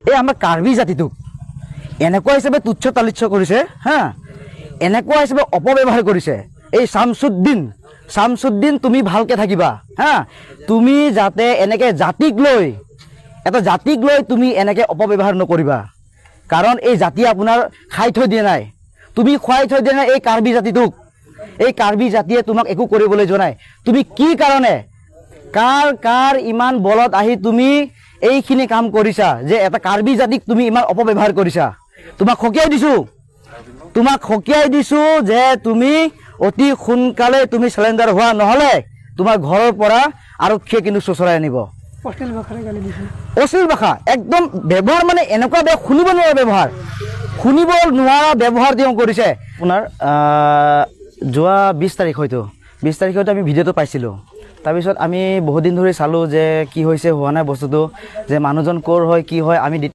এই আমাৰ কাৰ্বি জাতিটোক এনেকুৱা হিচাপে তুচ্ছ তালিচ্ছ কৰিছে হা, এনেকুৱা হিচাপে অপব্যৱহাৰ কৰিছে। এই শামছুদ্দিন তুমি ভালকৈ থাকিবা হা, তুমি যাতে এনেকৈ এটা জাতিক লৈ তুমি এনেকৈ অপব্যৱহাৰ নকৰিবা, কাৰণ এই জাতিয়ে আপোনাৰ খাই থৈ দিয়া নাই, তুমি খুৱাই থৈ দিয়া নাই এই কাৰ্বি জাতিটোক। এই কাৰ্বি জাতিয়ে তোমাক একো কৰিবলৈ যোৱা নাই। তুমি কি কাৰণে কাৰ ইমান বলত আহি তুমি এইখিনি কাম কৰিছা যে এটা কাৰ্বি জাতিক তুমি ইমান অপব্যৱহাৰ কৰিছা? তোমাক সকীয়াই দিছোঁ যে তুমি অতি সোনকালে তুমি চেলেঞ্জাৰ হোৱা, নহ'লে তোমাৰ ঘৰৰ পৰা আৰক্ষীয়ে কিন্তু চোচৰাই আনিব। অশ্লীল ভাষা একদম ব্যৱহাৰ, মানে এনেকুৱা শুনিব নোৱাৰা ব্যৱহাৰ তেওঁ কৰিছে। আপোনাৰ যোৱা 20 তাৰিখ হয়তো আমি ভিডিঅ'টো পাইছিলোঁ। তাৰপিছত আমি বহুত দিন ধৰি চালোঁ যে কি হৈছে হোৱা নাই বস্তুটো, যে মানুহজন ক'ৰ হয় কি হয় আমি